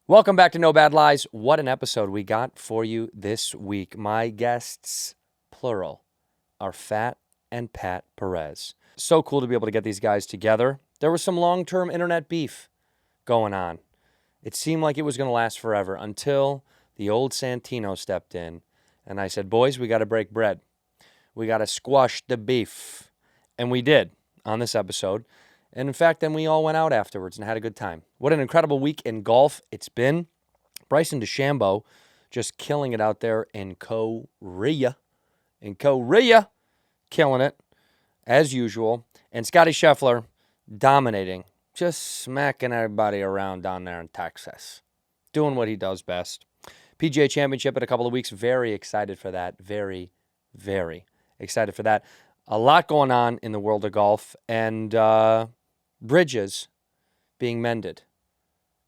Welcome back to No Bad Lies. What an episode we got for you this week. My guests, plural, are Fat and Pat Perez. So cool to be able to get these guys together. There was some long-term internet beef going on. It seemed like it was going to last forever until the old Santino stepped in. And I said, boys, we got to break bread. We got to squash the beef. And we did on this episode. And in fact, then we all went out afterwards and had a good time. What an incredible week in golf it's been. Bryson DeChambeau just killing it out there in Korea. Killing it, as usual. And Scotty Scheffler dominating, just smacking everybody around down there in Texas. Doing what he does best. PGA Championship in a couple of weeks. Very excited for that. Very, very excited for that. A lot going on in the world of golf. And bridges being mended,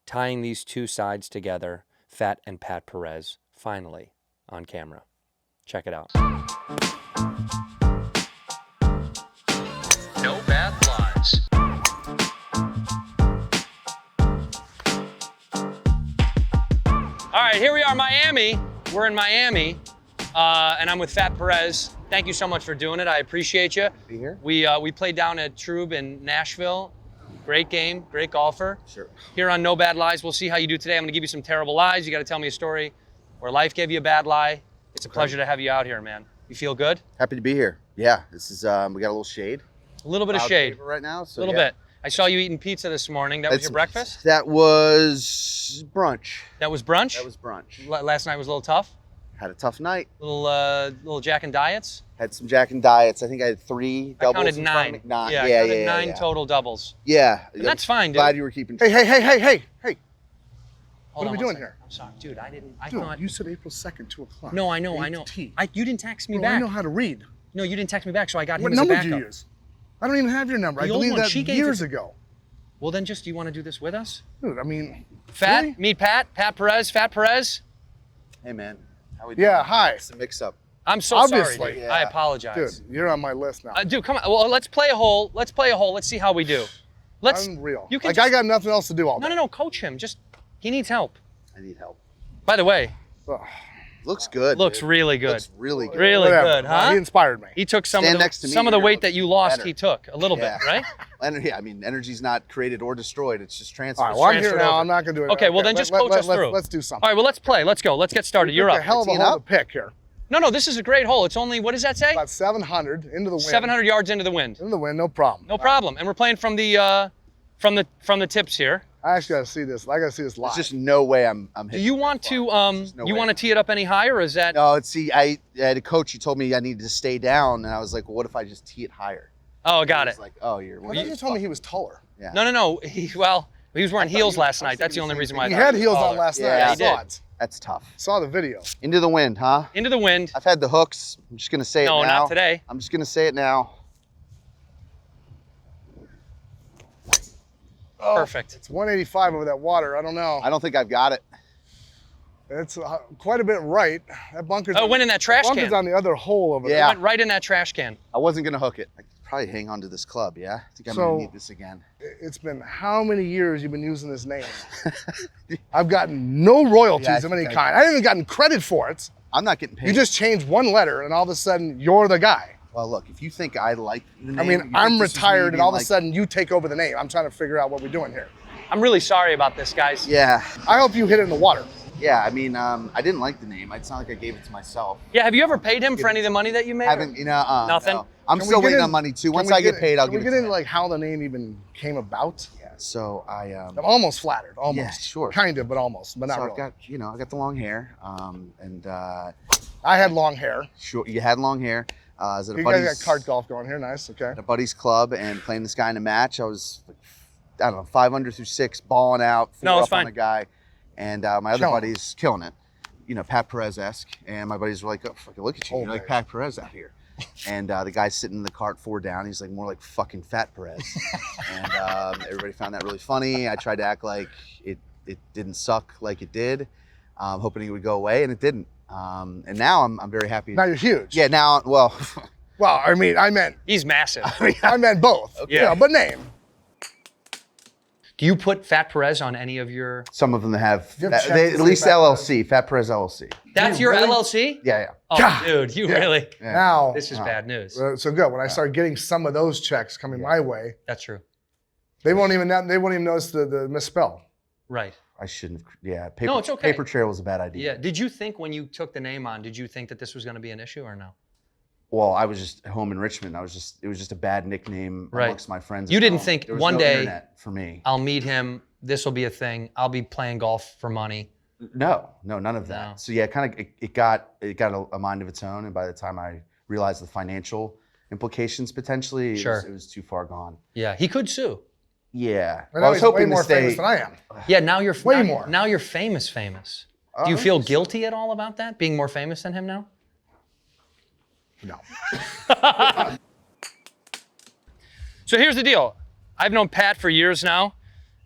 tying these two sides together, Fat and Pat Perez, finally on camera. Check it out. No Bad Lies. All right, here we are, Miami. We're in Miami, and I'm with Fat Perez. Thank you so much for doing it. I appreciate you. Be here. We played down at Trube in Nashville. Great game, great golfer. Sure. Here on No Bad Lies, we'll see how you do today. I'm going to give you some terrible lies. You got to tell me a story where life gave you a bad lie. It's a pleasure to have you out here, man. You feel good? Happy to be here. Yeah, this is we got a little shade. A little bit of shade right now. So a little bit. I saw you eating pizza this morning. That was your breakfast? That was brunch. That was brunch? That was brunch. Last night was a little tough? Had a tough night. Little Jack and Diets? Had some Jack and Diets. I think I had 3 doubles. I counted 9. Nine. Yeah, I counted 9 total doubles. Yeah. And that's fine, dude. Glad you were keeping. Hey. Hold What are we on doing one here? second. I'm sorry, dude. I Dude, thought you said April 2nd, 2 o'clock. No, I know. 8T. You didn't text me Bro, back. I know how to read. No, you didn't text me back, so I got him What as a number backup. do you use? I don't even have your number. The I old deleted one, that she gave years it- ago. Well, then just, do you want to do this with us? Dude, I mean, Fat, really? meet Pat Perez, Fat Perez. Hey man, how we doing? Yeah, hi. It's a mix-up. I'm so Obviously. sorry, dude. Yeah. I apologize. Dude, you're on my list now. Dude, come on. Well, let's play a hole. Let's see how we do. Unreal. You can Like, just, I got nothing else to do all day. No. Coach him. He needs help. I need help. By the way, Ugh. Looks good. looks dude. really good. Looks really good. Really Whatever. good, huh? He inspired me. He took some Stand of the, next to me, some of the you're weight gonna that you look lost. better. He took a little Yeah. bit, right? Yeah, I mean, energy's not created or destroyed. It's just transferred. All right, well, I'm here transferred now. over. I'm not going to do it. Okay, well, then just coach us through. Let's do something. All right, well, let's play. Let's go. Let's get started. You're It's up. a hell of a Teeing hole up? to pick here. No, this is a great hole. It's only, what does that say? About 700 into the wind. 700 yards into the wind. Into the wind, no problem. No problem. And we're playing from the tips here. I actually got to see this. I got to see this live. There's just no way I'm Do hitting you that want far. to There's just no you way. want to tee it up any higher, or is that? No, see, I had a coach. He told me I needed to stay down, and I was like, well, what if I just tee it higher? Oh, got He it. was like, oh, you're. I thought you told me he was taller. Yeah. No. He was wearing heels last night. That's the only reason why. I He thought had was heels on taller. last night. Yeah, I he saw did. it. That's tough. Saw the video. Into the wind, huh? Into the wind. I've had the hooks. I'm just gonna say No, it now. not today. I'm just gonna say it now. Perfect. It's 185 over that water. I don't know. I don't think I've got it. It's quite a bit right. That bunker's. Oh, it went in that trash bunker's can. on the other hole over Yeah. Went right in that trash can. I wasn't gonna hook it. I could probably hang on to this club. Yeah. I think I'm So- gonna need this again. there. It's been how many years you've been using this name? I've gotten no royalties Yeah, I of any think I- kind. I haven't even gotten credit for it. I'm not getting paid. You just changed one letter, and all of a sudden you're the guy. Well, look. If you think I like the name, I mean, you think I'm this is me retired, and being all of a like- sudden you take over the name. I'm trying to figure out what we're doing here. I'm really sorry about this, guys. Yeah. I hope you hit it in the water. Yeah. I mean, I didn't like the name. It's not like I gave it to myself. Yeah, have you ever paid him for any of the money that you made? Haven't, Nothing? No. I'm Can we still get waiting in- on money too. Can Once we I get paid, I'll can we give get it to into you. like how the name even came about? Yeah. So I'm almost flattered, almost. Yeah, sure. Kind of, but almost, but not so really. I got the long hair. And I had long hair. sure, you had long hair. I was at a You guys buddy's, got cart golf going here, nice. Okay. at a buddy's club and playing this guy in a match. I was, like, I don't know, 5 under through 6, balling out, 4 No, it's up on fine. a guy, and my other Killing it. buddy's killing it. You know, Pat Perez-esque, and my buddies were like, "Oh, fucking look at you! You're Oh, like man. Pat Perez out here." And the guy's sitting in the cart 4 down. He's like more like fucking Fat Perez, and everybody found that really funny. I tried to act like it didn't suck like it did, hoping it would go away, and it didn't. And now I'm very happy. Now you're huge. Yeah, now, well, Well, I meant He's massive. I meant both. Yeah. You know, but name. Do you put Fat Perez on any of your? Some of them have, You have at least LLC, Fat Perez LLC. That's your really? LLC? Yeah. Oh, God. dude, you really? Yeah. Now, This is bad news. so good. When I start getting some of those checks coming my way, That's true. they won't even notice the misspell. Right. I shouldn't have. Yeah. Paper, No, it's okay. Paper trail was a bad idea. Yeah. Did you think when you took the name on, did you think that this was going to be an issue or no? Well, I was just home in Richmond. It was just a bad nickname Right. amongst my friends. You at didn't home. think There was one no day- internet for me. I'll meet him. This will be a thing. I'll be playing golf for money. No, none of that. No. So yeah, kind of it got a mind of its own, and by the time I realized the financial implications potentially, Sure. it was too far gone. Yeah. He could sue. Yeah. I Well, I was he's way hoping more to stay. famous than I am. Yeah. Now you're Way now, more. Now you're famous. Do you feel guilty at all about that? Being more famous than him now? No. So here's the deal. I've known Pat for years now,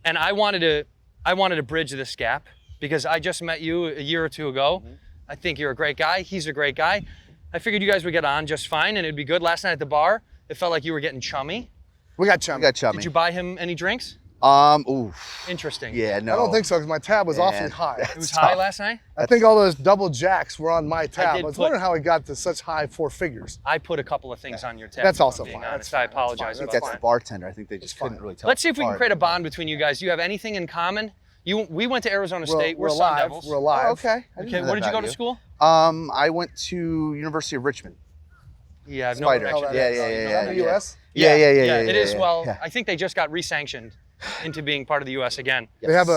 and I wanted to bridge this gap because I just met you a year or two ago. I think you're a great guy. He's a great guy. I figured you guys would get on just fine and it'd be good. Last night at the bar, it felt like you were getting chummy. We got chummy. I got chummy. Did you buy him any drinks? Oof. Interesting. Yeah, no. I don't think so because my tab was awfully Man, high. It was It's high tough. last night? I think all those double jacks were on my tab. I did was put- wondering how it got to such high 4 figures. I put a couple of things on your tab. That's if I'm also being fine. honest. That's I fine. That's apologize fine. about That's that. the bartender. I think they just couldn't really tell. Let's see if we can apart. create a bond between you guys. Do you have anything in common? We went to Arizona State. We're Sun alive. Devils. We're alive. Oh, okay. I didn't Okay, know where that did you go about to school? I went to University of Richmond. Yeah, I have Spider. no connection. Yeah, Is yeah. that the U.S.? Yeah. It is. yeah, Well, yeah. I think they just got re-sanctioned into being part of the U.S. again. They have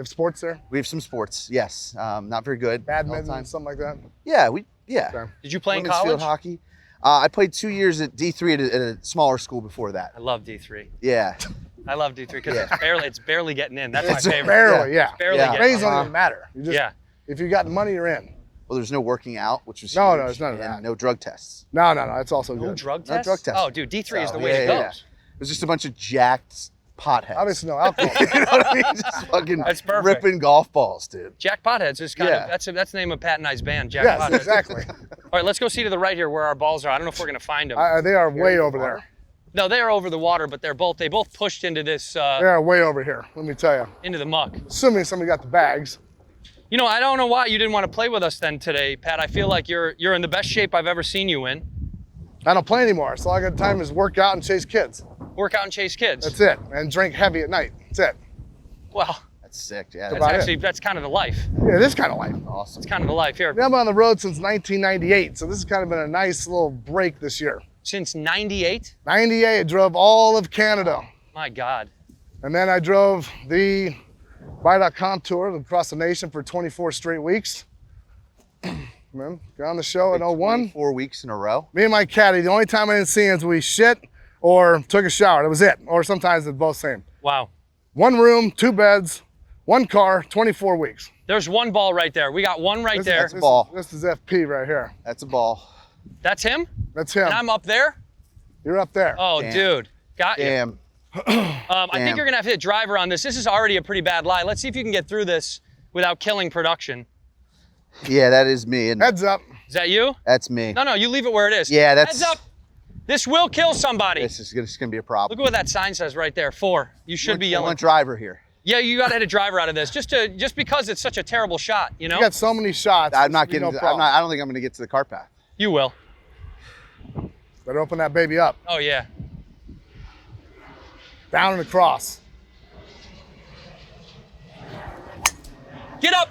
sports there, We have some sports. Yes. Not very good. all the badminton, time. something like that. Yeah. Okay. Did you play in Women's field college? hockey. I played 2 years at D3 at a smaller school before that. I love D3. Yeah. I love D3 because Yeah. it's barely getting in. That's It's my favorite. barely, yeah. Barely Yeah. getting Grades in. don't even matter. You just, Yeah. If you got money, you're in. Well, there's no working out, which was No, huge, there's none of and that. No drug tests. No, it's also No good. drug No tests? drug tests. Oh, dude, D3 is the So, way yeah, to yeah, go. yeah. It was just a bunch of jacked potheads. Obviously, no alcohol. You know what I mean? Just fucking That's perfect. ripping golf balls, dude. Jack Potheads is kind Yeah. of, that's the name of Pat and I's band, Jack Yes, Potheads. exactly. All right, let's go see to the right here where our balls are. I don't know if we're going to find them. They are way over there. No, they are over the water, but they both pushed into this, They are way over here. Let me tell you. into the muck. Assuming somebody got the bags. You know, I don't know why you didn't want to play with us then today, Pat. I feel like you're in the best shape I've ever seen you in. I don't play anymore, so all I got time is work out and chase kids. Work out and chase kids. That's it. And drink heavy at night. That's it. Well, That's sick. Yeah. about it. that's kind of the life. Yeah, this kind of life. awesome. It's kind of the life here. I've been on the road since 1998, so this has kind of been a nice little break this year. Since 98? 98, I drove all of Canada. My God. And then I drove the Buy.com tour across the nation for 24 straight weeks. Man, got on the show at 01. 4 weeks in a row. Me and my caddy, the only time I didn't see him is we shit or took a shower. That was it. Or sometimes it's both same. Wow. 1 room, 2 beds, 1 car, 24 weeks. There's one ball right there. We got one right there. that's a ball. This is FP right here. That's a ball. That's him? That's him. And I'm up there? You're up there. Oh, Damn. dude. Got you. Damn. I think Damn. you're going to have to hit driver on this. This is already a pretty bad lie. Let's see if you can get through this without killing production. Yeah, that is me. And Heads up. Is that you? that's me. No, you leave it where it is. Yeah, that's- Heads up. This will kill somebody. This is gonna be a Look problem. at what that sign says right there. 4. You should be I yelling. want driver here. Yeah, you got to hit a driver out of this just because it's such a terrible shot, you know? You got so many shots. I'm not this will getting. be no I'm problem. not. I don't think I'm gonna get to the cart path. You will. Better open that baby up. Oh, yeah. Down and across. Get up.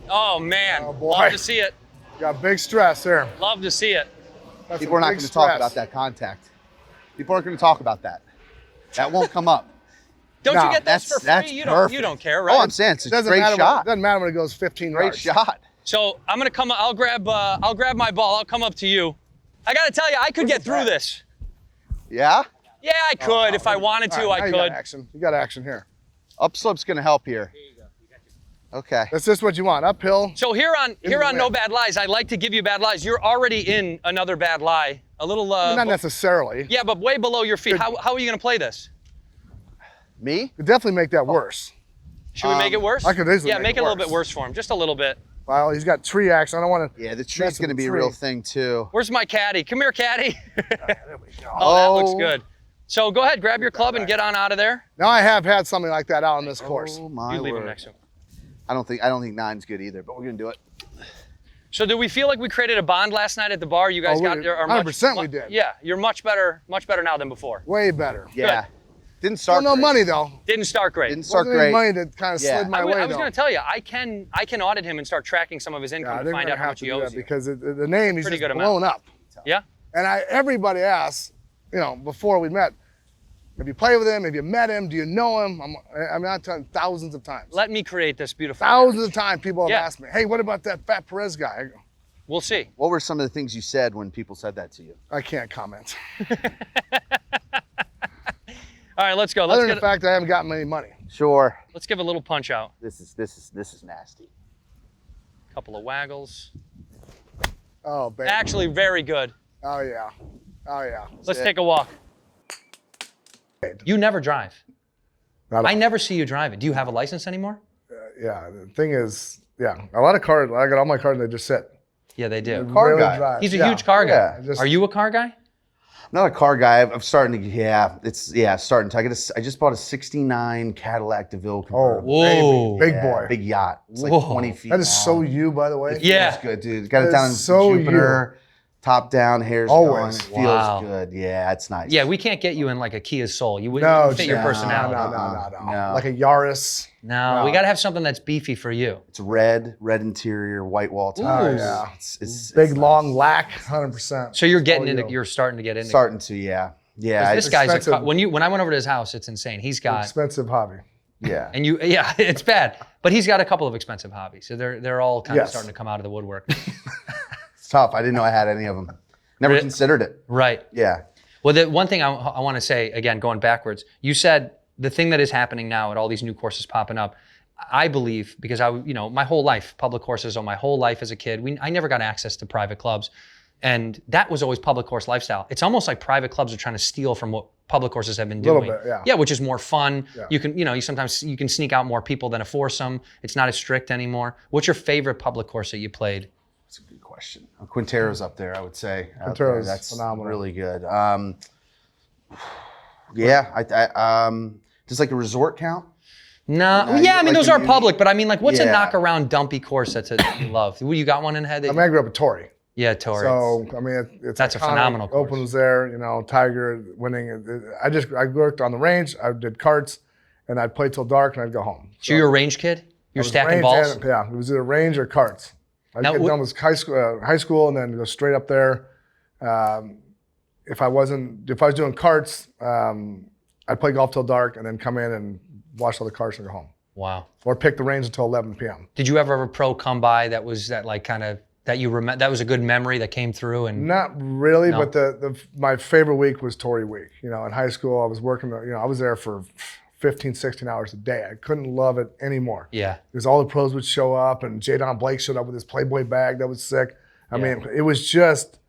Oh, man. Oh, boy. Love to see it. Got big stress there. Love to see it. That's People are not big going to talk stress. about that contact. People aren't going to talk about that. That won't come up. Don't No, you get this for free? That's You perfect. don't care, right? Oh, I'm saying it's a Doesn't great matter shot. doesn't matter when it goes 15 Great yards. shot. So I'm gonna come. I'll grab my ball. I'll come up to you. I gotta tell you, I could get through this. Yeah. Yeah, I could if I wanted to. All right, now I you got could. action. You got action here. Upslope's going to help here. Okay. That's just what you want. Uphill. So here on the No wind. Bad Lies, I like to give you bad lies. You're already in another bad lie. A little. Not necessarily. Yeah, but way below your feet. How are you gonna play this? Me? Could definitely make that worse. Should we make it worse? I could easily Yeah, make make it it a little bit worse. worse for him, just a little bit. Well, he's got tree action. I don't want to. Yeah, the Mess tree's with going to the be a tree. real thing too. Where's my caddy? Come here, caddy. There we go. Oh, that looks Oh. good. So go ahead, grab your club and get on out of there. Now I have had something like that out on this course. Oh my You leave him word. next to him. I don't think 9's good either, but we're gonna do it. So do we feel like we created a bond last night at the bar? You guys got there. 100% we did. Yeah, you're much better now than before. Way better. Yeah. Didn't Still start no great. money though. Didn't start great. Didn't start Wasn't any great. money that kind of Yeah. slid my I way was though. going to tell you, I can audit him and start tracking some of his income I to didn't find out how have much to he do owes that you. because the name is Pretty just good amount. blown up. Yeah. And everybody asks, before we met, have you played with him? Have you met him? Do you know him? I'm not telling thousands of times. Let me create this beautiful. Thousands of times people have Yeah. asked me, hey, what about that Fat Perez guy? I go, We'll see. What were some of the things you said when people said that to you? I can't comment. All right, let's go. Other than the fact that I haven't gotten any money. Sure. Let's give a little punch out. This is nasty. Couple of waggles. Oh, baby. Actually, very good. Oh, yeah. Oh, yeah. Let's it. take a walk. You never drive. Not I never see you driving. Do you have a license anymore? Yeah, the thing is, a lot of cars, I got all my cars and they just sit. Yeah, they do. Car Rarely guy. drive. He's a Yeah. huge car guy. Yeah, just- Are you a car guy? I'm not a car guy. I'm starting to. Starting to. I just bought a '69 Cadillac DeVille convertible. Whoa. Big Yeah, boy. big yacht. It's like Whoa. 20 feet. That is so long. you, by the way. Yeah. Feels good, dude. Got it That down in is so Jupiter. Top down, hair's Always. going. It Wow. feels good. Yeah, it's nice. Yeah, we can't get you in like a Kia Soul. You No, wouldn't fit your no, personality. No. No. Like a Yaris. No, we got to have something that's beefy for you. It's red interior, white wall tires. Ooh. Yeah. It's Big, nice. long lack, 100%. So you're getting Oh, into, you. you're starting to get into. Starting to, yeah. Yeah. This guy's expensive. when I went over to his house, it's insane. He's got Expensive hobby. yeah. and yeah, it's bad. But he's got a couple of expensive hobbies, so they're all kind of Yes. starting to come out of the woodwork. It's tough. I didn't know I had any of them. Never Re- considered it. Right. Yeah. Well, the one thing I want to say again, going backwards, you said the thing that is happening now at all these new courses popping up. I believe because my whole life, public courses, my whole life as a kid, I never got access to private clubs, and that was always public course lifestyle. It's almost like private clubs are trying to steal from what public courses have been doing. Little bit, yeah. Yeah, which is more fun. Yeah. You can, you sometimes you can sneak out more people than a foursome. It's not as strict anymore. What's your favorite public course that you played? That's a good question. Quintero's up there, I would say. Out Quintero's there. That's phenomenal. really good. Does like a resort count? No, No, yeah, I mean like those are you- public, but I mean like what's a Yeah. knock around dumpy course that you love? You got one in head? I mean, I grew up at Torrey. Yeah, Torrey. So, I mean, it's That's a iconic. phenomenal course. Opens there, Tiger winning. I worked on the range. I did carts, and I'd play till dark, and I'd go home. So you're a range kid? You're was stacking range balls? and- yeah, it was either range or carts. I'd Now, get done with high school, and then go straight up there. If I was doing carts, I'd play golf till dark, and then come in and watch all the carts and go home, Wow. or pick the range until 11 p.m. Did you ever have a pro come by that was that like kind of that you remember that was a good memory that came through and Not really, No. but my favorite week was Torrey week. In high school, I was working. I was there for 15, 16 hours a day. I couldn't love it anymore. yeah. Because all the pros would show up, and Jadon Blake showed up with his Playboy bag that was sick. I Yeah. mean, it was just,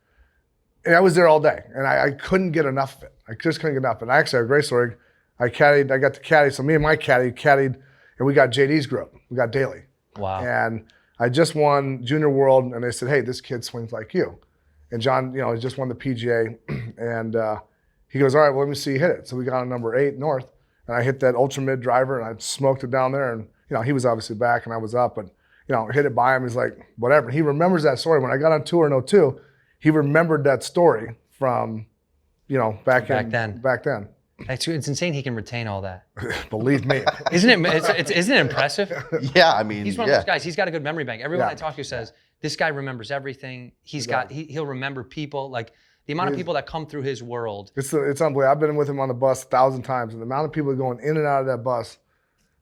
and I was there all day, and I couldn't get enough of it. I just couldn't get enough. And I actually have a great story. I got to caddy, so me and my caddy caddied, and we got JD's group. We got Daly. Wow. And I just won Junior World, and they said, hey, this kid swings like you. And John, he just won the PGA, and he goes, all right, well, let me see you hit it. So we got on number 8 north, and I hit that ultra mid driver, and I smoked it down there, and he was obviously back, and I was up, but hit it by him. He's like, whatever. He remembers that story. When I got on tour in 2002, he remembered that story from, back then. It's insane he can retain all that. Believe me. Isn't it isn't it impressive? Yeah, I mean, He's one of those guys. He's got a good memory bank. Everyone Yeah. I talk to says this guy remembers everything. He'll remember people. Like the amount of people that come through his world. It's unbelievable. I've been with him on the bus 1,000 times, and the amount of people going in and out of that bus.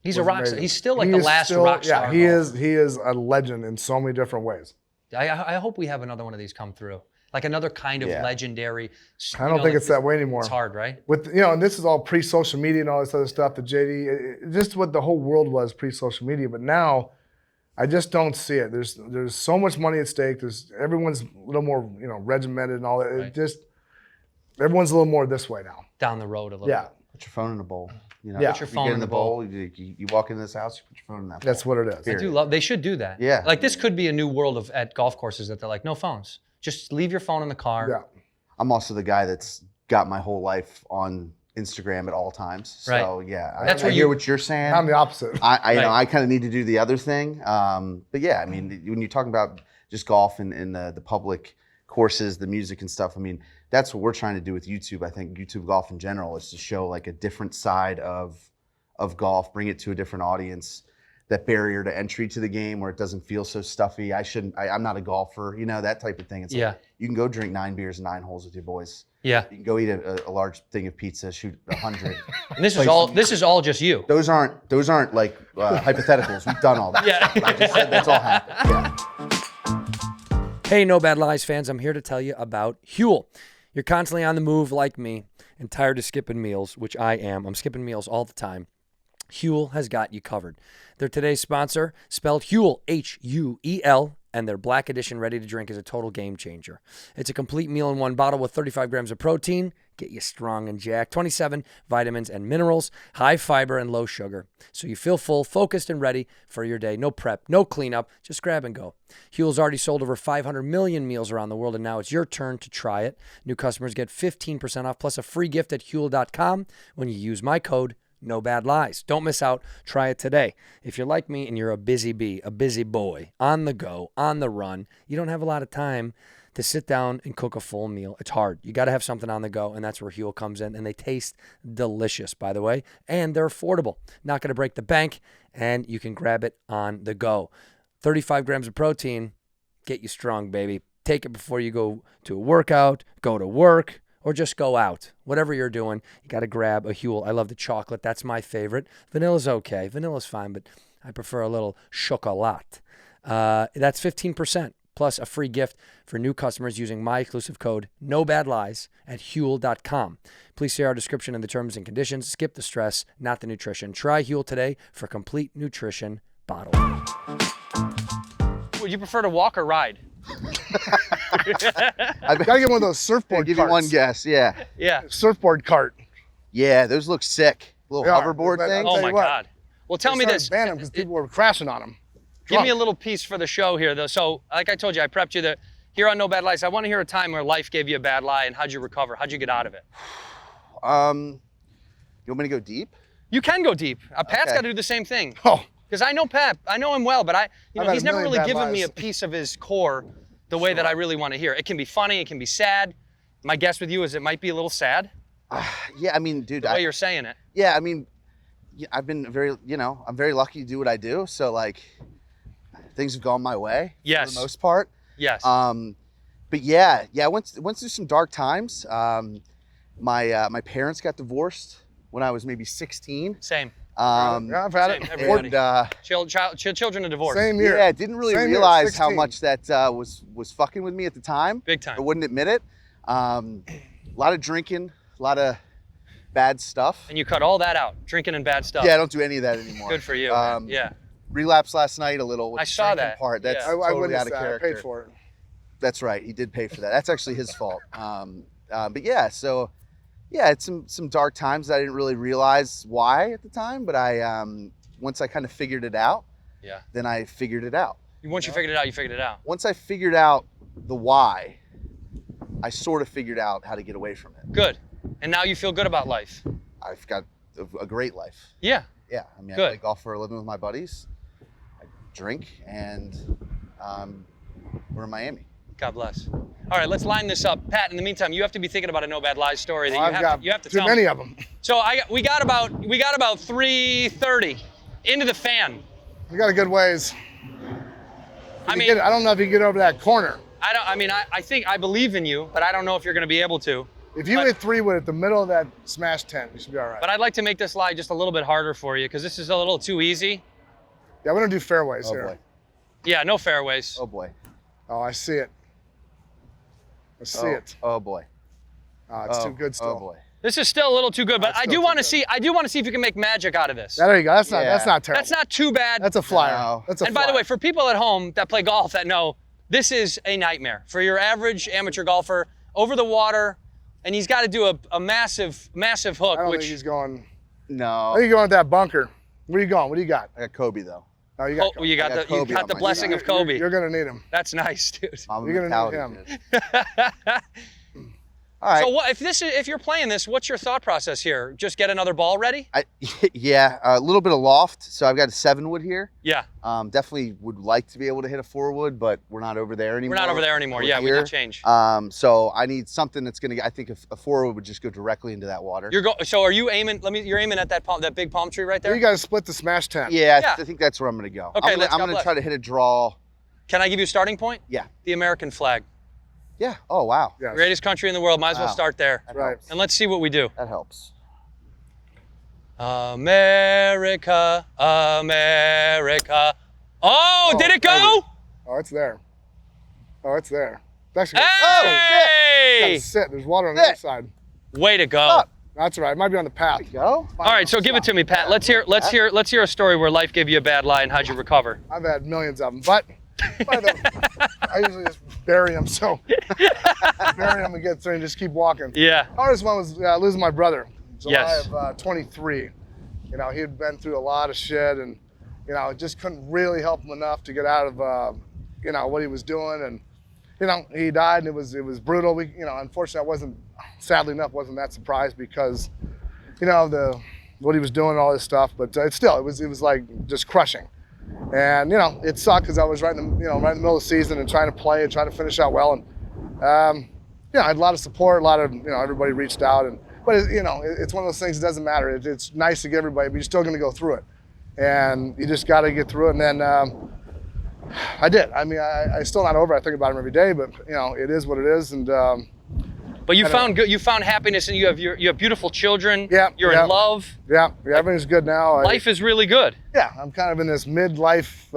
He's a was rock star. amazing. He's still like He the is last still- rock star. Yeah, he is a legend in so many different ways. I hope we have another one of these come through. Like another kind of Yeah. legendary. I don't think it's that way anymore. It's hard, right? With and this is all pre-social media and all this other stuff. The JD, just what the whole world was pre-social media. But now, I just don't see it. There's so much money at stake. Everyone's a little more regimented and all that. Right. Everyone's a little more this way now. Down the road a little Yeah, bit. put your phone in a bowl. Yeah. Put your You phone get in in the the bowl. You walk into this house. You put your phone in that bowl. that's what it is. I do love. They should do that. Yeah. Like this could be a new world at golf courses that they're like, no phones. Just leave your phone in the car. Yeah. I'm also the guy that's got my whole life on Instagram at all times. Right. So yeah, That's I where hear you- what you're saying. I'm the opposite. I you know, Right. I kind of need to do the other thing. But yeah, I mean, when you're talking about just golf and the public courses, the music and stuff, I mean, that's what we're trying to do with YouTube. I think YouTube golf in general is to show like a different side of golf, bring it to a different audience. That barrier to entry to the game where it doesn't feel so stuffy. I'm not a golfer, you know, that type of thing. It's Yeah. like you can go drink 9 beers and 9 holes with your boys. Yeah. You can go eat a large thing of pizza, shoot 100. And this is all just you. Those aren't like hypotheticals. We've done all that. Yeah. Stuff. I just said that's all happened. Yeah. Hey, No Bad Lies fans, I'm here to tell you about Huel. You're constantly on the move like me and tired of skipping meals, which I am. I'm skipping meals all the time. Huel has got you covered. They're today's sponsor, spelled Huel, Huel, and their Black Edition ready to drink is a total game changer. It's a complete meal in one bottle with 35 grams of protein, get you strong and jacked, 27 vitamins and minerals, high fiber and low sugar. So you feel full, focused, and ready for your day. No prep, no cleanup, just grab and go. Huel's already sold over 500 million meals around the world, and now it's your turn to try it. New customers get 15% off plus a free gift at Huel.com when you use my code No Bad Lies. Don't miss out. Try it today. If you're like me and you're a busy bee, a busy boy, on the go, on the run, you don't have a lot of time to sit down and cook a full meal. It's hard. You got to have something on the go, and that's where Huel comes in. And they taste delicious, by the way, and they're affordable. Not going to break the bank, and you can grab it on the go. 35 grams of protein, get you strong, baby. Take it before you go to a workout, go to work, or just go out. Whatever you're doing, you got to grab a Huel. I love the chocolate. That's my favorite. Vanilla's okay. Vanilla's fine, but I prefer a little chocolat. That's 15% plus a free gift for new customers using my exclusive code NOBADLIES at Huel.com. Please see our description and the terms and conditions. Skip the stress, not the nutrition. Try Huel today for complete nutrition bottle. Would you prefer to walk or ride? I gotta get one of those surfboard I'll give carts. you one guess. Yeah. Yeah. Surfboard cart. Yeah, those look sick. Little They are, hoverboard but thing. I'll Oh tell my you what, God. Well, tell me this. Ban them because people were crashing on them. Give me a little piece for the show here, though. So, like I told you, I prepped you that here on No Bad Lies. I want to hear a time where life gave you a bad lie and how'd you recover? How'd you get out of it? You want me to go deep? You can go deep. Pat's Okay. got to do the same thing. Oh, Because I know Pat. I know him well, but I've had he's a never million really bad given me a lies. piece of his core the way that I really want to hear. It can be funny. It can be sad. My guess with you is it might be a little sad, Yeah, I mean, dude. the way you're saying it. Yeah, I mean, I've been I'm very lucky to do what I do. So like, things have gone my way Yes. for the most part. Yes. But yeah, I went through some dark times. My parents got divorced when I was maybe 16. Same. yeah, I've had Same, it. everybody. And Children of divorce. Same year. yeah, I didn't really Same year, realize how 16. much that was fucking with me at the time. Big time. I wouldn't admit it. A lot of drinking, a lot of bad stuff. And you cut all that out, drinking and bad stuff. Yeah, I don't do any of that anymore. Good for you. Man. Um, Yeah. Relapse last night a little with I the saw drinking that. part. That's Yeah. I totally witnessed out of that. character. I paid for it. That's right. He did pay for that. That's actually his fault. But yeah, so yeah, it's some dark times that I didn't really realize why at the time, but I once I kind of figured it out, Yeah. then I figured it out. Once you figured it out, you figured it out. Once I figured out the why, I sort of figured out how to get away from it. Good. And now you feel good about life. I've got a great life. Yeah. Yeah, I mean, Good. I play golf for a living with my buddies. I drink, and we're in Miami. God bless. All right, let's line this up. Pat, in the meantime, you have to be thinking about a No Bad Lies story that I've you have to too tell many me. of them. So we got about 3:30 into the fan. We got a good ways. I mean, I don't know if you can get over that corner. I think I believe in you, but I don't know if you're going to be able to. If you But- hit 3 wood at the middle of that smash 10, you should be all right. But I'd like to make this lie just a little bit harder for you because this is a little too easy. Yeah, we don't do fairways Oh here. boy. Yeah, no fairways. Oh boy. Oh, I see it. I see it. Oh boy. Oh, it's too good still. Oh boy. This is still a little too good, but That's I still do too want to good. see. I do want to see if you can make magic out of this. There you go. That's Yeah. not terrible. That's not too bad. That's a flyer. No. That's a And flyer. by the way, for people at home that play golf that know, this is a nightmare. For your average amateur golfer, over the water, and he's got to do a massive hook, I don't which think he's going. No. I think you're going with that bunker. Where are you going? What do you got? I got Kobe though. Oh, you got. oh, you got I got the you Kobe got on the my blessing side. of Kobe. You're gonna need him. That's nice, dude. I'm a You're gonna need mentality him. kid. All right. So what if you're playing this, what's your thought process here? Just get another ball ready? Yeah, a little bit of loft. So I've got a 7-wood here. Yeah. Definitely would like to be able to hit a 4-wood, but we're not over there anymore. We're not over there anymore. Yeah, we did change. So I need something that's gonna. I think a 4-wood would just go directly into that water. So are you aiming? You're aiming at that big palm tree right there. You guys split the smash tent. Yeah, I think that's where I'm gonna go. Okay, I'm gonna try to hit a draw. Can I give you a starting point? Yeah. The American flag. Yeah. Oh wow. Yes. Greatest country in the world. Might as well start there. That Right. helps. And let's see what we do. That helps. America, America. Oh, did it go? Baby. Oh, it's there. Oh, it's there. It's actually Hey! gotta sit. There's water on the other side. Way to go. Up. That's all right. It might be on the path. There you go. All right, so give it to me, Pat. Let's hear a story where life gave you a bad lie and how'd you recover? I've had millions of them, but I usually just bury them. So bury them and get through and just keep walking. Yeah. Hardest one was losing my brother. July Yes. of 23. You know, he had been through a lot of shit, and you know, just couldn't really help him enough to get out of you know, what he was doing, and you know, he died, and it was brutal. Unfortunately, I wasn't, sadly enough, wasn't that surprised because, you know, what he was doing and all this stuff. But it was like just crushing. And you know, it sucked because I was right in the middle of the season and trying to play and trying to finish out well. And you know, I had a lot of support, a lot of everybody reached out. But it's one of those things. It doesn't matter. It's nice to get everybody, but you're still going to go through it, and you just got to get through it. And then I did. I mean, I still not over. I think about him every day, but you know, it is what it is. And but you found good. You found happiness, and you have beautiful children. Yeah, You're in love. Yeah, everything's good now. Life is really good. Yeah, I'm kind of in this midlife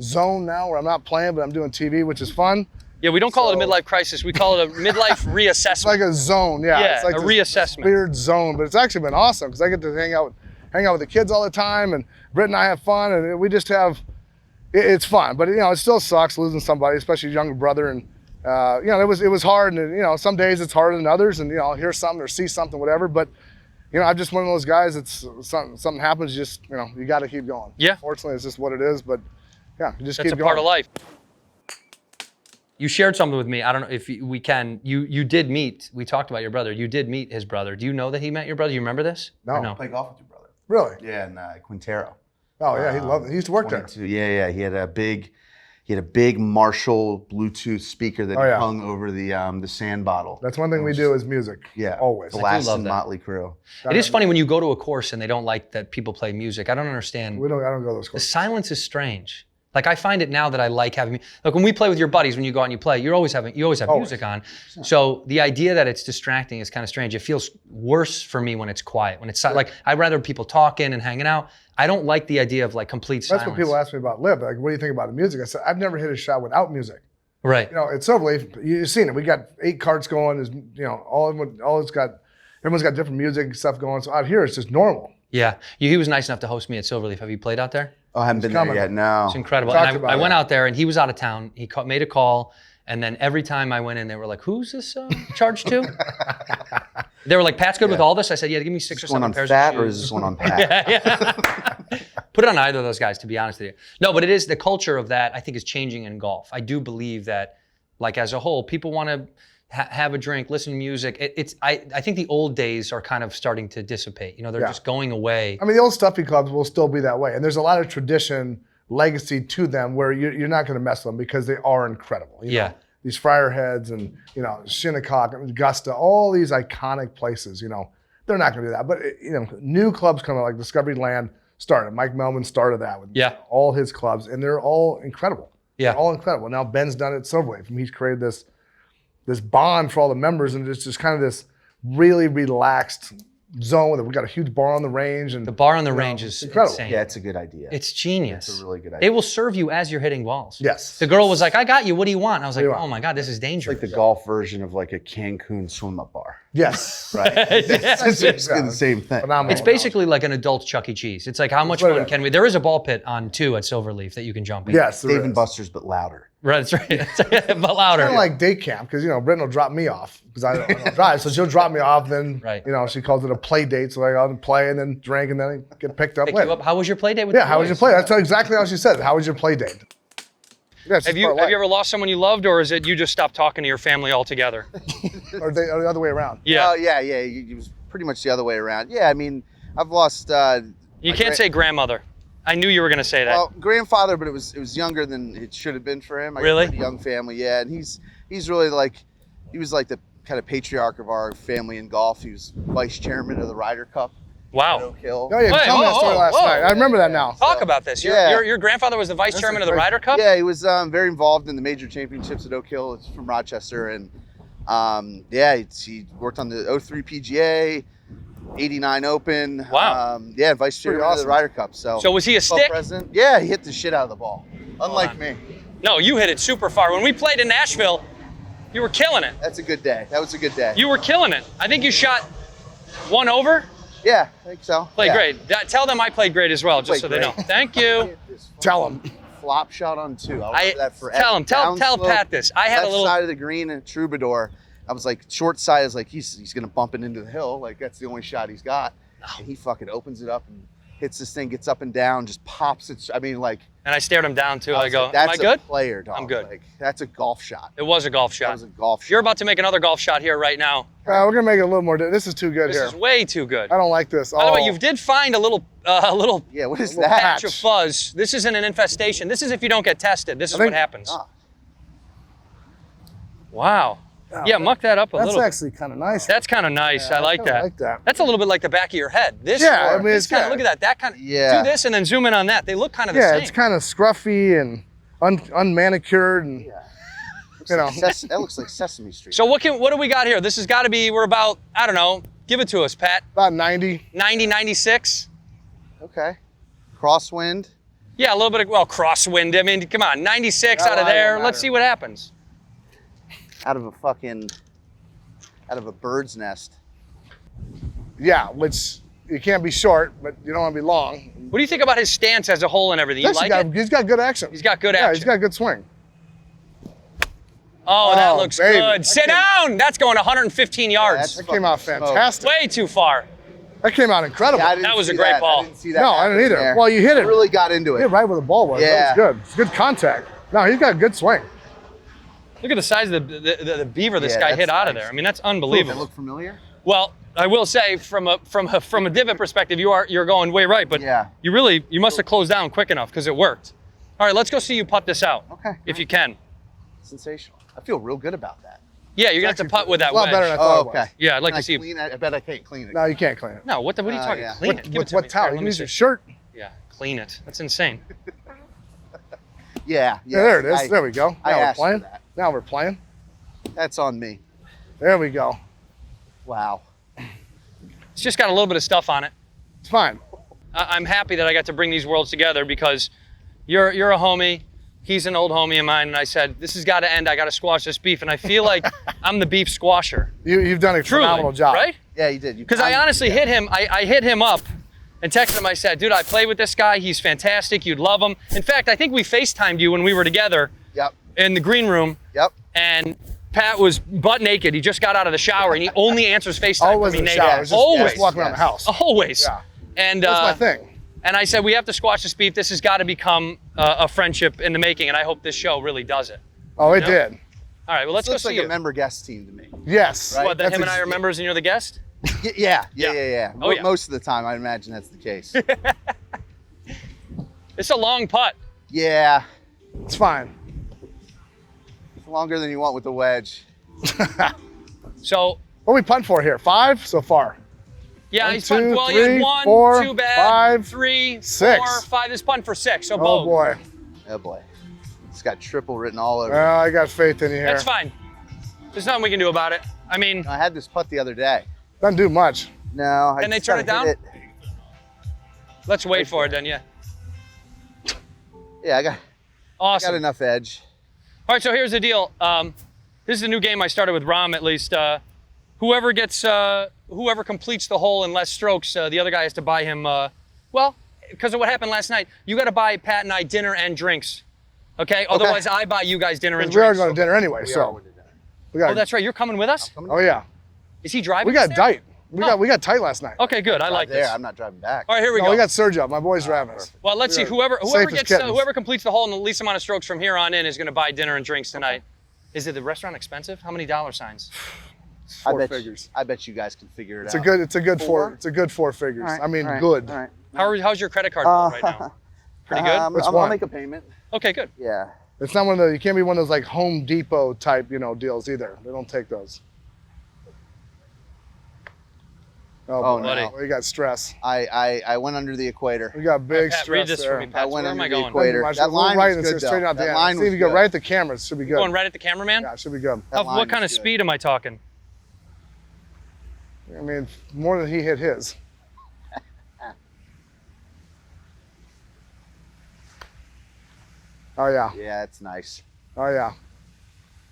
zone now where I'm not playing, but I'm doing TV, which is fun. Yeah, we don't call it a midlife crisis. We call it a midlife reassessment. It's like a zone, yeah. Yeah, it's like a this reassessment. Weird zone, but it's actually been awesome because I get to hang out with the kids all the time, and Britt and I have fun, and we just have. It's fun, but it still sucks losing somebody, especially a younger brother, and it was hard, and some days it's harder than others, and I'll hear something or see something, whatever. But I'm just one of those guys. It's something happens, just you got to keep going. Yeah. Fortunately, it's just what it is, but yeah, you just That's keep a going. part of life. You shared something with me. I don't know if we can. You did meet. We talked about your brother. You did meet his brother. Do you know that he met your brother? You remember this? No. Or no? Play golf with your brother. Really? Yeah, in Quintero. Oh yeah, he loved it. He used to work there. 22. Yeah. He had a big Marshall Bluetooth speaker that hung over the sand bottle. That's one thing we do is music. Yeah, always. Blast love and that. Motley Crue. It is funny when you go to a course and they don't like that people play music. I don't understand. I don't go to those The courses. silence is strange. Like I find it now that I like having. Like when we play with your buddies, when you go out and you play, you always have music on. So the idea that it's distracting is kind of strange. It feels worse for me when it's quiet. When it's like I'd rather people talking and hanging out. I don't like the idea of like complete silence. That's what people ask me about Liv. Like, what do you think about the music? I said, I've never hit a shot without music. Right. It's Silverleaf. You've seen it. We got 8 carts going. There's, everyone's got different music stuff going. So out here, it's just normal. Yeah. He was nice enough to host me at Silverleaf. Have you played out there? Oh, I haven't been there yet. No. It's incredible. Talked And about I went it. out there and he was out of town. He made a call. And then every time I went in, they were like, who's this charged to? They were like, Pat's good with all this? I said, yeah, give me 6 or 7 pairs Fat, of shoes. or is this one on Pat? Yeah. Put it on either of those guys, to be honest with you. No, but it is the culture of that, I think, is changing in golf. I do believe that, like, as a whole, people want to have a drink, listen to music. I think the old days are kind of starting to dissipate. They're just going away. I mean, the old Stuffy clubs will still be that way. And there's a lot of tradition, legacy to them where you're not going to mess with them because they are incredible. You know? These Friarheads and, Shinnecock and Augusta, all these iconic places, they're not going to do that. But, new clubs coming like Discovery Land started. Mike Melvin started that with all his clubs, and they're all incredible. Yeah. They're all incredible. Now Ben's done it at Silverleaf. He's created this bond for all the members, and it's just kind of this really relaxed zone with it. We got a huge bar on the range, and The bar on the range is incredible. insane. Yeah, it's a good idea. It's genius. It's a really good idea. They will serve you as you're hitting balls. Yes. The girl was like, I got you. What do you want? And I was like, do you want? oh my God, this is dangerous. like the golf version of like a Cancun swim-up bar. Yes. Right? It's basically the same thing. Phenomenal. It's basically like an adult Chuck E. Cheese. It's like, how much what it fun is. can we? There is a ball pit on 2 at Silverleaf that you can jump in. Yes. there Dave is. and Buster's, but louder. Right, that's right. But louder. Kind of like day camp because Britton will drop me off because I don't drive, so she'll drop me off. Then Right. she calls it a play date, so I go out and play and then drink and then get picked up Pick later. you up. How was your play date with Yeah, the how was your boys? play? That's exactly how she said it. How was your play date? Yeah, it's Have just you part of have you life. ever lost someone you loved, or is it you just stopped talking to your family altogether? Or the other way around. Yeah. Oh yeah. It was pretty much the other way around. Yeah, I mean, I've lost. You can't say grandmother. I knew you were gonna say that. Well, grandfather, but it was younger than it should have been for him. I got a Really? pretty young family, yeah, and he's really like, he was like the kind of patriarch of our family in golf. He was vice chairman of the Ryder Cup at Wow. Oak Hill. Oh yeah, Wait, tell me that whoa, story whoa, last whoa. night. I remember that now. Talk about this. Yeah. Your grandfather was the vice That's chairman a of the great- Ryder Cup? Yeah, he was very involved in the major championships at Oak Hill. It's from Rochester, and he worked on the 03 PGA, 89 Open. Wow. Vice chairman of awesome. the Ryder Cup. So So was he a club stick? president. Yeah, he hit the shit out of the ball. Unlike on. me. No, you hit it super far. When we played in Nashville, you were killing it. That's a good day. That was a good day. You were killing it. I think you shot one over. Yeah, I think so. Played Yeah. great. Tell them I played great as well, just Played so they know. great. Thank you. Tell him. Flop shot on 2. I remember that forever. tell him. Tell Downslope, Pat this. I had a left little. side of the green and Troubadour. I was like, short side is like he's gonna bump it into the hill. Like that's the only shot he's got. And he fucking opens it up and hits this thing, gets up and down, just pops it. I mean, like And I stared him down too. I was go, like, am I that's good? a player, dog. I'm good. Like that's a golf shot. It was a golf That shot. was a golf shot. You're about to make another golf shot here right now. We're gonna make it a little more. This is too good This here. is way too good. I don't like this. By the way, you did find a little Yeah, what is little that? patch of fuzz. This isn't an infestation. This is if you don't get tested. This is I think- what happens. Ah, Wow. Yeah, muck that up a That's little. actually kind of nice. That's kind of nice. I like kinda that. like that. That's a little bit like the back of your head. This, Yeah, I mean, this it's kind of, good. look at that. That kind of, Yeah. do this and then zoom in on that. They look kind of the Yeah, same. it's kind of scruffy and unmanicured and you know. that looks like Sesame Street. So what do we got here? This has got to be, we're about, I don't know, give it to us, Pat. About 90. 90, 96? Okay. Crosswind. Yeah, a little bit of, well, crosswind. I mean, come on, 96 That out of line there. don't Let's matter. see what happens. Out of a bird's nest. Yeah, which you can't be short, but you don't want to be long. What do you think about his stance as a whole and everything? You like it? He's got good action. He's got good Yeah, he's action. got good swing. Oh, that Oh, looks baby. good. Sit down. That's going 115 yards. That came out fantastic. Way too far. That came out incredible. Yeah, I didn't That was a see great that. ball. I didn't see that. No, I didn't happening either. there. Well, you hit it. I really got into it. Yeah, right where the ball was. Yeah. That was good. It's good contact. No, he's got good swing. Look at the size of the beaver this Yeah, guy that's hit out of nice. there. I mean, that's Does that unbelievable. look familiar? Well, I will say from a divot perspective, you're going way right, but Yeah. you must have closed down quick enough because it worked. All right, let's go see you putt this out. Okay. If you can. Sensational. I feel real good about that. Yeah, you're gonna have to putt with that a lot wedge. better than I thought Oh, it was. okay. Yeah, I'd like Can to I see. clean it? I bet I can't clean it. No, you can't clean it. No, what are you talking? yeah. Clean it. Give it With to what me. towel? Here, You let can me use your see. shirt. Yeah, clean it. That's insane. Yeah. Yeah, there it is. There we go. I Now we're asked for playing. that. Now we're playing. That's on me. There we go. Wow. It's just got a little bit of stuff on it. It's fine. I'm happy that I got to bring these worlds together because you're a homie. He's an old homie of mine, and I said, this has got to end. I got to squash this beef, and I feel like I'm the beef squasher. You've done a Truly, phenomenal job. right? Yeah, you did. Because I honestly hit him. I hit him up and texted him. I said, dude, I played with this guy. He's fantastic. You'd love him. In fact, I think we FaceTimed you when we were together Yep. in the green room, Yep. and Pat was butt naked. He just got out of the shower, and he only answers FaceTime Always for in me the naked. shower. Just, Always. just walking around the house. Always. Yeah. And That's my thing. And I said, we have to squash this beef. This has got to become a friendship in the making, and I hope this show really does it. Oh, it No. did. All right, well, let's This go looks see like you. a member guest team to me. Yes. Right. What, that That's him and I are ex- members and you're the guest? Yeah. Oh, yeah. Most of the time, I imagine that's the case. It's a long putt. Yeah. It's fine. It's longer than you want with the wedge. So, What are we punting for here? 5 so far. yeah, One, he's punting. two, Well, he had three, 1, four, 2 bad, five, 3, 6. 4, 5. This punt for 6. So, Oh both. boy. Oh boy. It's got triple written all over. Well, I got faith in you here. That's fine. There's nothing we can do about it. I mean, I had this putt the other day. Doesn't do much. No. I Can they just turn it gotta down? hit let's wait for it then, yeah. Yeah, I got Awesome. enough edge. All right, so here's the deal. This is a new game I started with Rom, at least. Whoever completes the hole in less strokes, the other guy has to buy him, well, because of what happened last night, you got to buy Pat and I dinner and drinks. Okay? Otherwise, I buy you guys dinner and We are drinks. going to dinner anyway, so. We got, Oh, that's right. You're coming with us? oh, yeah. Is he driving We got us there? a date. We got tight last night. Okay, good. I like there. this. I'm not driving back. All right, here we No, go. we got Sergio. My boy's driving us. Well, let's see. Whoever Safe as gets kittens. whoever completes the hole in the least amount of strokes from here on in is going to buy dinner and drinks tonight. Is it the restaurant expensive? How many dollar signs? Four figures. I bet you guys can figure it out. It's a good four figures. All right, I mean, all right, good. All right. How's your credit card bill right now? Pretty good. I'll make a payment. Okay, good. Yeah. It's not one of the. You can't be one of those like Home Depot type, deals either. They don't take those. Oh, boy. no. We got stress. I went under the equator. We got big Pat, stress read this there. for me, Pat. I went Where am under I the going? equator. Much. That We'll line right was and good, straight though. out the That end. line See if was you go good. right at the cameras. Should be good. Going right at the cameraman? Yeah, it should be good. That line What kind of was good. speed am I talking? I mean, more than he hit his. Oh yeah. Yeah, it's nice. Oh yeah.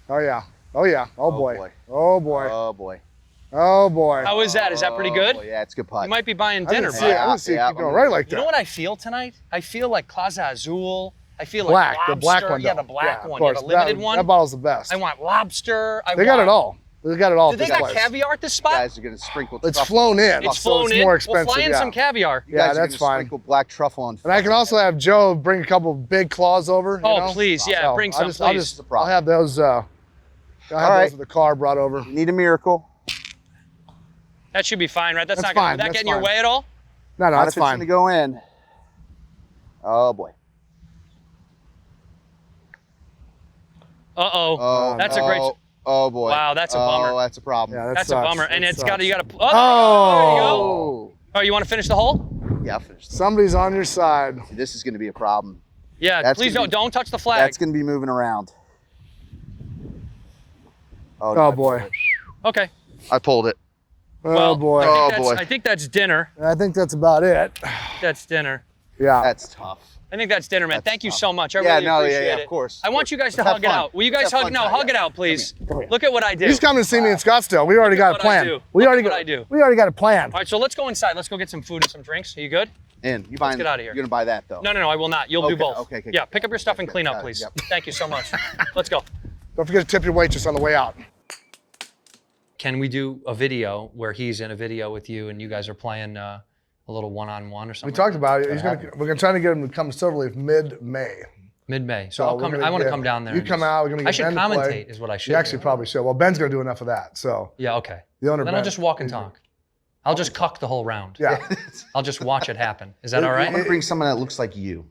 Oh yeah. Oh yeah. Oh boy. boy. Oh boy. Oh boy. Oh boy. How is that? Is that pretty Oh, good? boy. Yeah, it's a good putt. You might be buying I dinner, didn't bro. see it. I didn't see it keep going right like that. You know what I feel tonight? I feel like Plaza Azul. I feel Black, like lobster. the black one. Yeah, though. the black of one. Yeah, course. the limited that, one. That bottle's the best. I want lobster. They got it all. They got it all. Do they at this got place. caviar at this You spot? guys are gonna sprinkle. It's truffle flown on in. top. It's flown so in. It's more expensive. We'll fly in yeah. some caviar. You guys Yeah, are that's gonna fine. Sprinkle black truffle on. And I can also have Joe bring a couple big claws over. Oh, please, yeah, bring some, please. I'll have those. I'll have right. those with the car brought over. You need a miracle. That should be fine, right? That's That's not gonna fine, that that's get in your fine. way at all? No, Not that's if it's fine. gonna go in. Oh boy. Uh-oh. Oh. That's a great. Oh boy. Wow, that's a bummer. Oh, that's a problem. Yeah, that That's sucks. a bummer. And That it's got to, you sucks. got to. Oh, there you go. Oh. Oh, you want to finish the hole? Yeah, I'll finish. Somebody's on your side. This is gonna be a problem. Yeah, That's please gonna don't touch the flag. That's gonna be moving around. Oh no, boy. Okay. I pulled it. Oh Well, boy. Oh, I boy. I think that's dinner. I think that's about it. That's dinner. Yeah. That's tough. I think that's dinner, man. That's Thank you tough. so much. I Yeah, really no, yeah, appreciate yeah, it. of course. I want you guys to Let's have hug it fun. out. Will you Let's guys have hug? fun No, time, hug yeah. it out, please. Come here. Look at what I did. He's coming to see me in Scottsdale. We already got a what I plan. do. We Look already at got. what I do. We already got a plan. All right, so let's go inside. Let's go get some food and some drinks. Are you good? In. You buying? get out of here. You're gonna buy that though. No, I will not. You'll do Okay, both. okay, Yeah, okay. pick up your stuff and clean up, Got it, please. yep. Thank you so much. Let's go. Don't forget to tip your waitress on the way out. Can we do a video where he's in a video with you and you guys are playing a little one-on-one or something? We talked about it. We're gonna try to get him to come to Silverleaf mid-May. Mid-May. So So I'll we're come. gonna I want to get- come down there. you and come just- out, we're gonna I get should Ben to play. commentate, is what I should. You actually do. probably should. Well, Ben's gonna do enough of that. So Yeah. Okay. the owner. Then Ben, I'll just walk and talk. I'll just cuck the whole round. Yeah. I'll just watch it happen. Is that all I'm right? gonna bring someone that looks like you.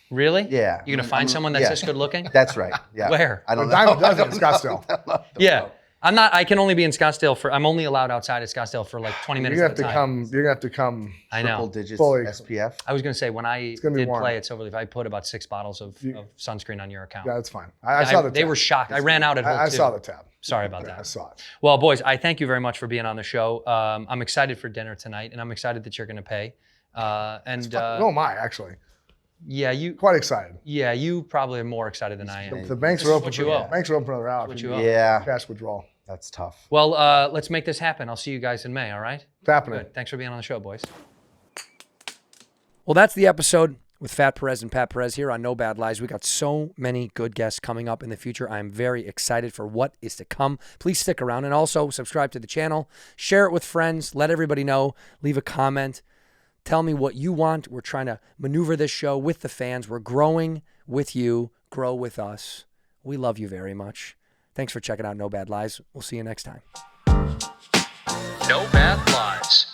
Really? Yeah. You're gonna find someone that's yeah. this good looking? That's right. Yeah. Where? I don't know. Diamond does I it in don't know. Scottsdale. Yeah. I'm not. I can only be in Scottsdale for. I'm only allowed outside of Scottsdale for like 20 You're minutes gonna at have a to time. come. You're gonna have to come. I Triple know. digits Fully. SPF. I was gonna say when I gonna be did warm. play at Silverleaf, I put about 6 bottles of sunscreen on your account. Yeah, that's fine. I saw the. They tab. were shocked. I ran out at hole I 2. saw the tab. Sorry about Yeah, I that. saw it. Well, boys, I thank you very much for being on the show. I'm excited for dinner tonight, and I'm excited that you're going to pay. Oh, am I actually? Yeah, you. Quite excited. Yeah, you probably are more excited than I am. The banks This are is open. what you for, owe. Banks are open for another hour. What if you you owe. need Yeah. Cash withdrawal. That's tough. Well, let's make this happen. I'll see you guys in May. All right. It's happening. Good. Thanks for being on the show, boys. Well, that's the episode with Fat Perez and Pat Perez here on No Bad Lies. We got so many good guests coming up in the future. I'm very excited for what is to come. Please stick around and also subscribe to the channel. Share it with friends. Let everybody know. Leave a comment. Tell me what you want. We're trying to maneuver this show with the fans. We're growing with you. Grow with us. We love you very much. Thanks for checking out No Bad Lies. We'll see you next time. No Bad Lies.